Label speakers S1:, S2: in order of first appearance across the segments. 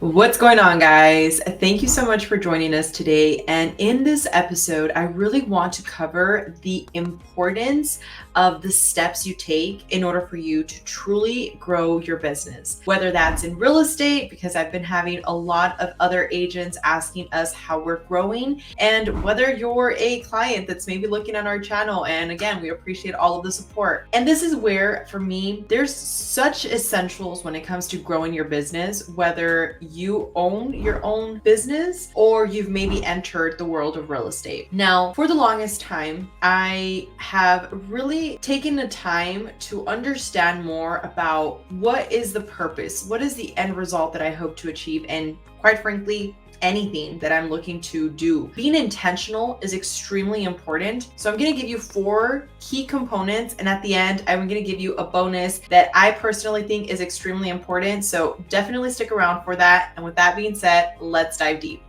S1: What's going on, guys? Thank you so much for joining us today. And in this episode, I really want to cover the importance of the steps you take in order for you to truly grow your business. Whether that's in real estate, because I've been having a lot of other agents asking us how we're growing, and whether you're a client that's maybe looking at our channel. And again, we appreciate all of the support. And this is where, for me, there's such essentials when it comes to growing your business, whether you own your own business or you've maybe entered the world of real estate. Now, for the longest time, I have really taken the time to understand more about what is the purpose, what is the end result that I hope to achieve, and quite frankly, anything that I'm looking to do. Being intentional is extremely important. So I'm going to give you 4 key components, and at the end, I'm going to give you a bonus that I personally think is extremely important. So definitely stick around for that. And with that being said, let's dive deep.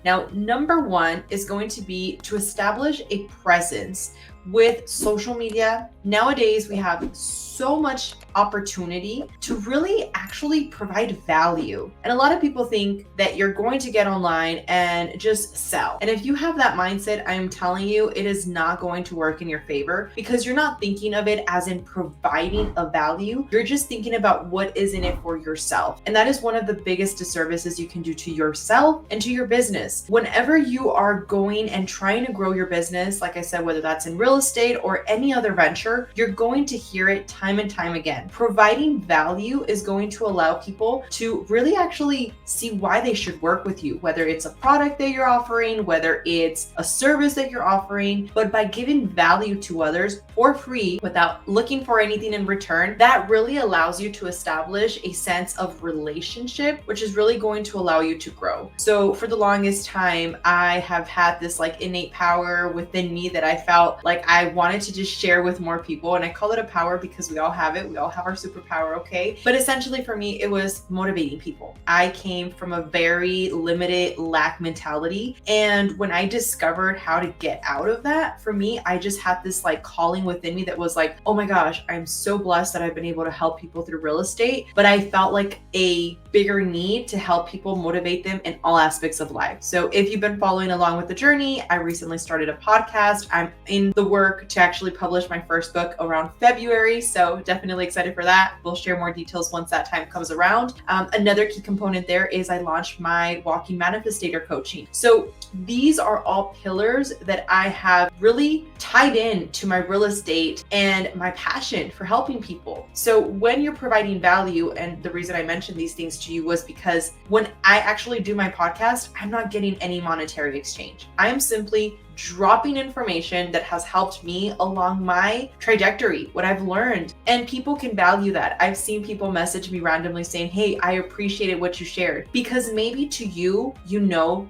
S1: Now, number 1 is going to be to establish a presence with social media. Nowadays, we have so much opportunity to really actually provide value. And a lot of people think that you're going to get online and just sell. And if you have that mindset, I'm telling you, it is not going to work in your favor, because you're not thinking of it as in providing a value. You're just thinking about what is in it for yourself. And that is one of the biggest disservices you can do to yourself and to your business. Whenever you are going and trying to grow your business, like I said, whether that's in real estate or any other venture, you're going to hear it time and time again. Providing value is going to allow people to really actually see why they should work with you, whether it's a product that you're offering, whether it's a service that you're offering. But by giving value to others for free without looking for anything in return, that really allows you to establish a sense of relationship, which is really going to allow you to grow. So for the longest time, I have had this innate power within me that I felt like I wanted to just share with more people. And I call it a power because we all have it. We all have our superpower, okay? But essentially for me, it was motivating people. I came from a very limited lack mentality. And when I discovered how to get out of that, for me, I just had this calling within me that was like, oh my gosh, I'm so blessed that I've been able to help people through real estate. But I felt like a bigger need to help people, motivate them in all aspects of life. So if you've been following along with the journey, I recently started a podcast. I'm in the work to actually publish my first book around February. So definitely excited for that. We'll share more details once that time comes around. Another key component there is I launched my walking manifestator coaching. So these are all pillars that I have really tied in to my real estate and my passion for helping people. So when you're providing value, and the reason I mentioned these things to you was because when I actually do my podcast, I'm not getting any monetary exchange. I am simply dropping information that has helped me along my trajectory, what I've learned, and people can value that. I've seen people message me randomly saying, hey, I appreciated what you shared, because maybe to you,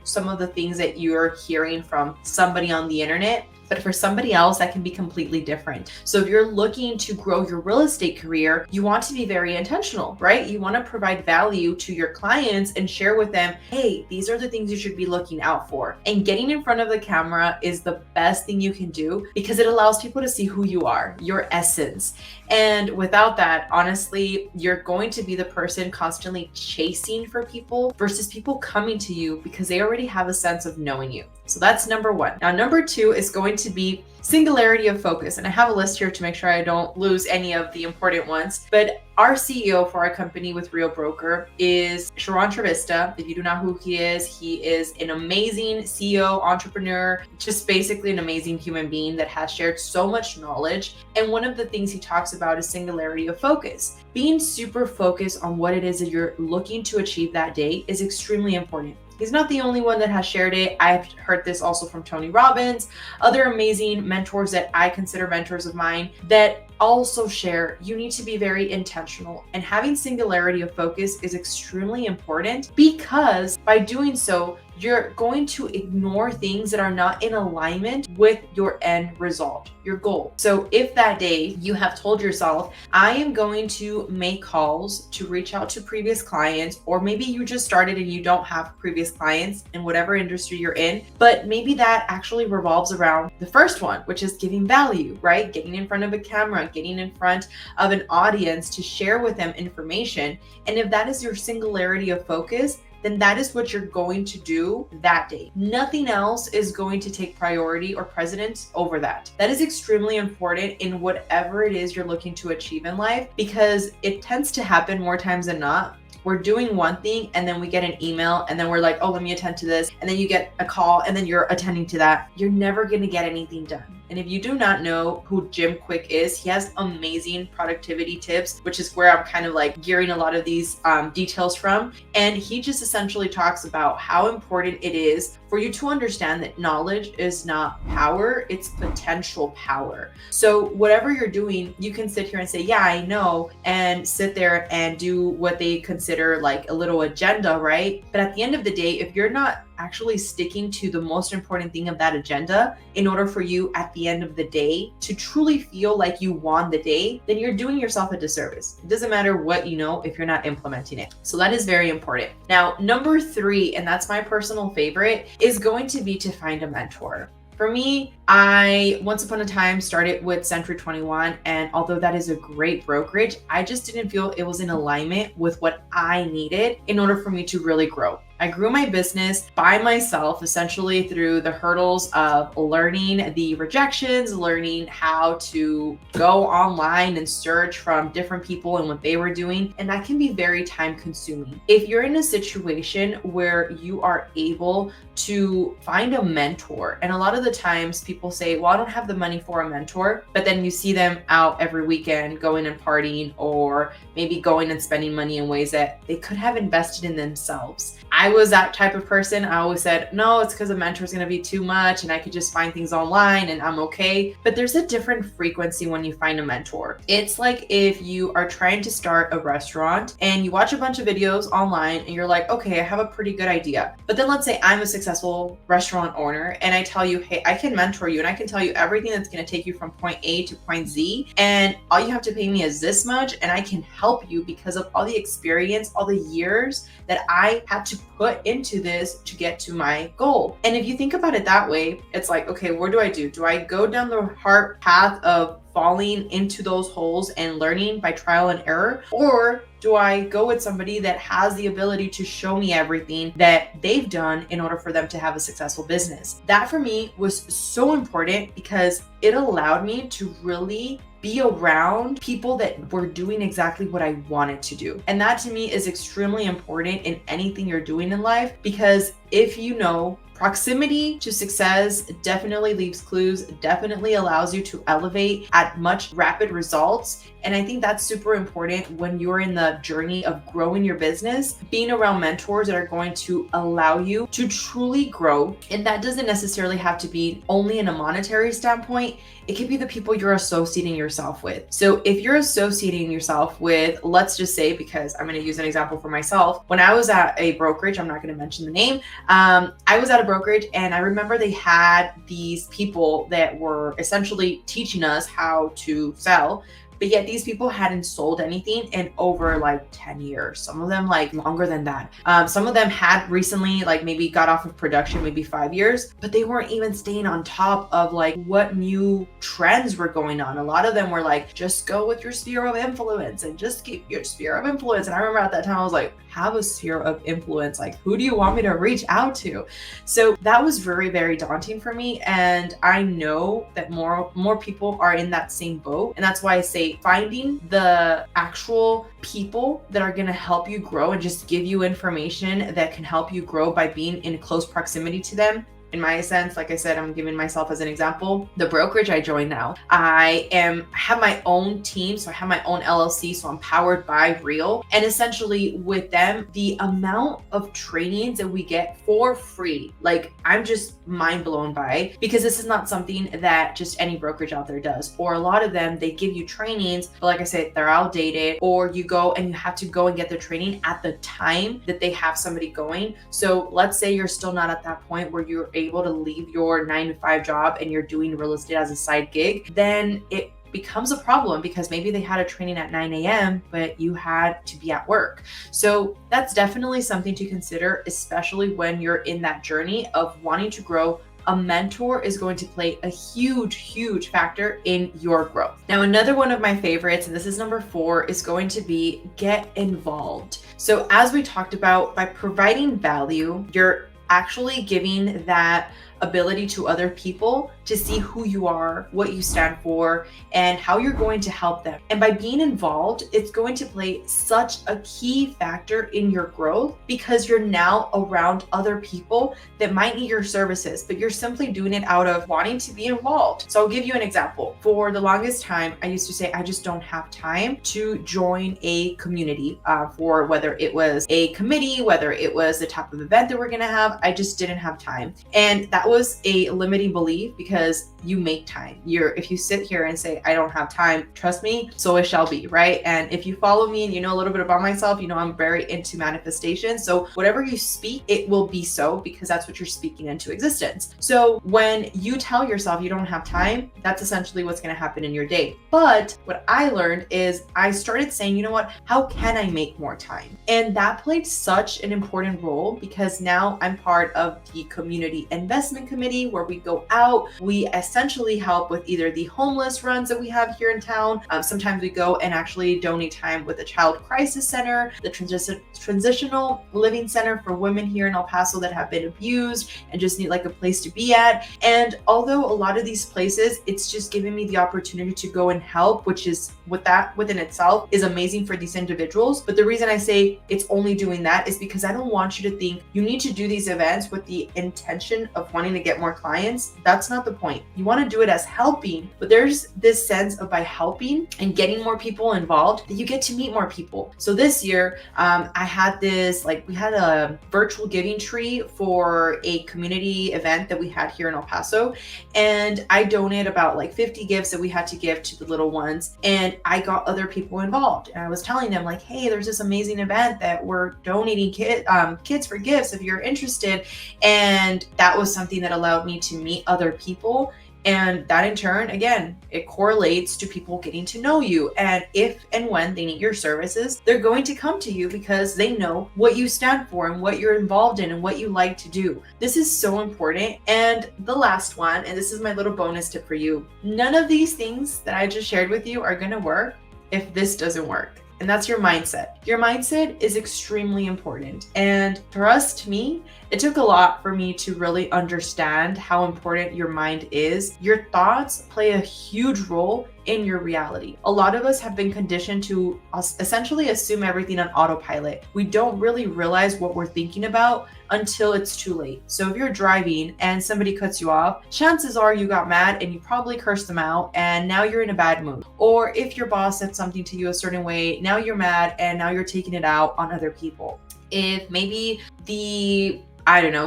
S1: some of the things that you're hearing from somebody on the internet, but for somebody else, that can be completely different. So if you're looking to grow your real estate career, you want to be very intentional, right? You want to provide value to your clients and share with them, hey, these are the things you should be looking out for. And getting in front of the camera is the best thing you can do, because it allows people to see who you are, your essence. And without that, honestly, you're going to be the person constantly chasing for people versus people coming to you because they already have a sense of knowing you. So that's number 1. Now, number 2 is going to be singularity of focus. And I have a list here to make sure I don't lose any of the important ones. But our CEO for our company with Real Broker is Sharon Trevista. If you do not know who he is an amazing CEO, entrepreneur, just basically an amazing human being that has shared so much knowledge. And one of the things he talks about is singularity of focus. Being super focused on what it is that you're looking to achieve that day is extremely important. He's not the only one that has shared it. I've heard this also from Tony Robbins, other amazing mentors that I consider mentors of mine that also share you need to be very intentional, and having singularity of focus is extremely important, because by doing so, you're going to ignore things that are not in alignment with your end result, your goal. So if that day you have told yourself, I am going to make calls to reach out to previous clients, or maybe you just started and you don't have previous clients in whatever industry you're in, but maybe that actually revolves around the first one, which is giving value, right? Getting in front of a camera, getting in front of an audience to share with them information. And if that is your singularity of focus, then that is what you're going to do that day. Nothing else is going to take priority or precedence over that. That is extremely important in whatever it is you're looking to achieve in life, because it tends to happen more times than not. We're doing one thing and then we get an email and then we're like, oh, let me attend to this. And then you get a call and then you're attending to that. You're never going to get anything done. And if you do not know who cijcie is, he has amazing productivity tips, which is where I'm kind of like gearing a lot of these details from. And he just essentially talks about how important it is for you to understand that knowledge is not power, it's potential power. So whatever you're doing, you can sit here and say, yeah, I know, and sit there and do what they consider like a little agenda, right? But at the end of the day, if you're not actually sticking to the most important thing of that agenda in order for you at the end of the day to truly feel like you won the day, then you're doing yourself a disservice. It doesn't matter what you know if you're not implementing it. So that is very important. Now, number 3, and that's my personal favorite, is going to be to find a mentor. For me, I once upon a time started with Century 21, and although that is a great brokerage, I just didn't feel it was in alignment with what I needed in order for me to really grow. I grew my business by myself, essentially through the hurdles of learning the rejections, learning how to go online and search from different people and what they were doing. And that can be very time consuming. If you're in a situation where you are able to find a mentor, and a lot of the times people say, well, I don't have the money for a mentor, but then you see them out every weekend going and partying, or maybe going and spending money in ways that they could have invested in themselves. I was that type of person. I always said, no, it's because a mentor is going to be too much and I could just find things online and I'm okay. But there's a different frequency when you find a mentor. It's like if you are trying to start a restaurant and you watch a bunch of videos online and you're like, okay, I have a pretty good idea. But then let's say I'm a successful restaurant owner and I tell you, hey, I can mentor you and I can tell you everything that's going to take you from point A to point Z. And all you have to pay me is this much. And I can help you because of all the experience, all the years that I had to put into this to get to my goal. And if you think about it that way, it's like, okay, what do? Do I go down the hard path of falling into those holes and learning by trial and error? Or do I go with somebody that has the ability to show me everything that they've done in order for them to have a successful business? That for me was so important because it allowed me to really be around people that were doing exactly what I wanted to do. And that to me is extremely important in anything you're doing in life, because if you know, proximity to success definitely leaves clues, definitely allows you to elevate at much rapid results. And I think that's super important when you're in the journey of growing your business, being around mentors that are going to allow you to truly grow. And that doesn't necessarily have to be only in a monetary standpoint. It could be the people you're associating yourself with. So if you're associating yourself with, let's just say, because I'm going to use an example for myself. When I was at a brokerage, I'm not going to mention the name. I was at a brokerage and I remember they had these people that were essentially teaching us how to sell. But yet these people hadn't sold anything in over like 10 years. Some of them like longer than that. Some of them had recently like maybe got off of production, maybe 5 years, but they weren't even staying on top of like what new trends were going on. A lot of them were like, just go with your sphere of influence and just keep your sphere of influence. And I remember at that time, I was like, have a sphere of influence. Like, who do you want me to reach out to? So that was very, very daunting for me. And I know that more people are in that same boat. And that's why I say finding the actual people that are going to help you grow and just give you information that can help you grow by being in close proximity to them in my sense, like I said, I'm giving myself as an example, the brokerage I joined now, I have my own team. So I have my own LLC. So I'm powered by Real. And essentially with them, the amount of trainings that we get for free, like I'm just mind blown by, because this is not something that just any brokerage out there does. Or a lot of them, they give you trainings, but like I said, they're outdated, or you go and you have to go and get the training at the time that they have somebody going. So let's say you're still not at that point where you're able to leave your 9-to-5 job and you're doing real estate as a side gig, then it becomes a problem because maybe they had a training at 9 a.m., but you had to be at work. So that's definitely something to consider, especially when you're in that journey of wanting to grow. A mentor is going to play a huge, huge factor in your growth. Now, another one of my favorites, and this is number 4, is going to be get involved. So as we talked about, by providing value, you're actually giving that ability to other people to see who you are, what you stand for, and how you're going to help them. And by being involved, it's going to play such a key factor in your growth because you're now around other people that might need your services, but you're simply doing it out of wanting to be involved. So I'll give you an example. For the longest time, I used to say, I just don't have time to join a community for whether it was a committee, whether it was the type of event that we're going to have. I just didn't have time. And that was a limiting belief because you make time. If you sit here and say, I don't have time, trust me, so it shall be, right? And if you follow me and you know a little bit about myself, you know I'm very into manifestation. So whatever you speak, it will be so because that's what you're speaking into existence. So when you tell yourself you don't have time, that's essentially what's going to happen in your day. But what I learned is I started saying, you know what, how can I make more time? And that played such an important role because now I'm part of the community investment committee where we go out, we essentially help with either the homeless runs that we have here in town. Sometimes we go and actually donate time with the child crisis center, the transitional living center for women here in El Paso that have been abused and just need like a place to be at. And although a lot of these places, it's just giving me the opportunity to go and help, which is with that within itself is amazing for these individuals. But the reason I say it's only doing that is because I don't want you to think you need to do these events with the intention of wanting to get more clients. That's not the point. You want to do it as helping, but there's this sense of by helping and getting more people involved that you get to meet more people. So this year, I had this, we had a virtual giving tree for a community event that we had here in El Paso. And I donated about 50 gifts that we had to give to the little ones. And I got other people involved. And I was telling them hey, there's this amazing event that we're donating kids for gifts if you're interested. And that was something that allowed me to meet other people. And that in turn, again, it correlates to people getting to know you. And if and when they need your services, they're going to come to you because they know what you stand for and what you're involved in and what you like to do. This is so important. And the last one, and this is my little bonus tip for you, none of these things that I just shared with you are going to work if this doesn't work. And that's your mindset. Your mindset is extremely important. And to me, it took a lot for me to really understand how important your mind is. Your thoughts play a huge role in your reality. A lot of us have been conditioned to essentially assume everything on autopilot. We don't really realize what we're thinking about until it's too late. So if you're driving and somebody cuts you off, chances are you got mad and you probably cursed them out and now you're in a bad mood. Or if your boss said something to you a certain way, now you're mad and now you're taking it out on other people. If maybe the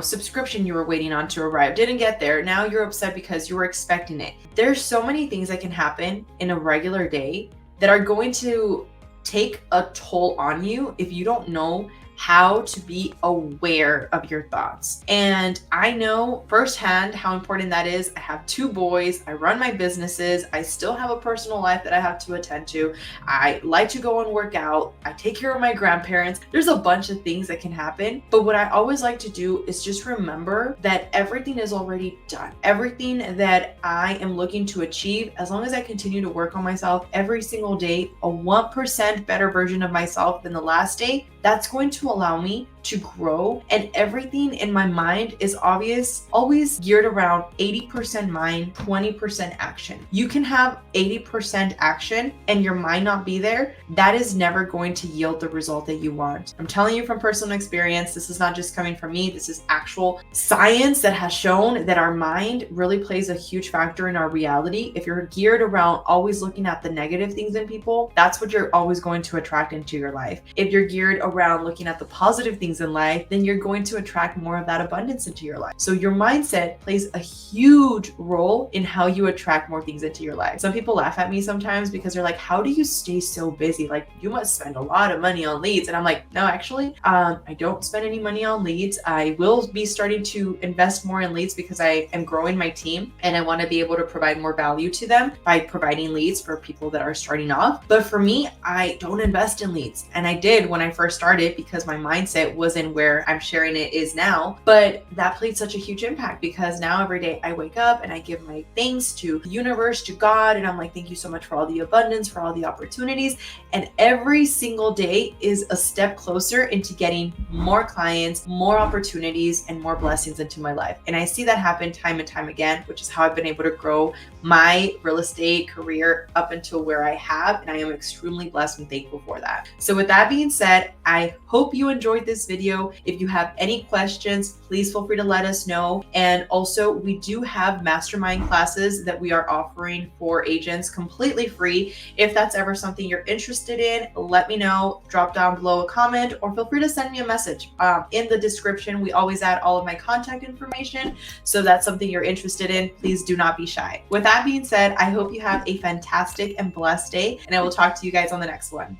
S1: subscription you were waiting on to arrive didn't get there, now you're upset because you were expecting it. There's so many things that can happen in a regular day that are going to take a toll on you if you don't know how to be aware of your thoughts. And I know firsthand how important that is. I have 2 boys, I run my businesses, I still have a personal life that I have to attend to. I like to go and work out, I take care of my grandparents. There's a bunch of things that can happen. But what I always like to do is just remember that everything is already done. Everything that I am looking to achieve, as long as I continue to work on myself every single day, a 1% better version of myself than the last day, that's going to allow me to grow, and everything in my mind is always geared around 80% mind, 20% action. You can have 80% action and your mind not be there. That is never going to yield the result that you want. I'm telling you from personal experience, this is not just coming from me. This is actual science that has shown that our mind really plays a huge factor in our reality. If you're geared around always looking at the negative things in people, that's what you're always going to attract into your life. If you're geared around looking at the positive things in life, then you're going to attract more of that abundance into your life. So your mindset plays a huge role in how you attract more things into your life. Some people laugh at me sometimes because they're like, how do you stay so busy? Like, you must spend a lot of money on leads. And I'm like, no, actually, I don't spend any money on leads. I will be starting to invest more in leads because I am growing my team and I want to be able to provide more value to them by providing leads for people that are starting off. But for me, I don't invest in leads. And I did when I first started because my mindset wasn't where I'm sharing it is now. But that played such a huge impact because now every day I wake up and I give my thanks to the universe, to God. And I'm like, thank you so much for all the abundance, for all the opportunities. And every single day is a step closer into getting more clients, more opportunities, and more blessings into my life. And I see that happen time and time again, which is how I've been able to grow my real estate career up until where I have. And I am extremely blessed and thankful for that. So with that being said, I hope you enjoyed this video. If you have any questions, please feel free to let us know. And also, we do have mastermind classes that we are offering for agents completely free. If that's ever something you're interested in, let me know. Drop down below a comment or feel free to send me a message. In the description, we always add all of my contact information. So if that's something you're interested in, please do not be shy. With that being said, I hope you have a fantastic and blessed day, and I will talk to you guys on the next one.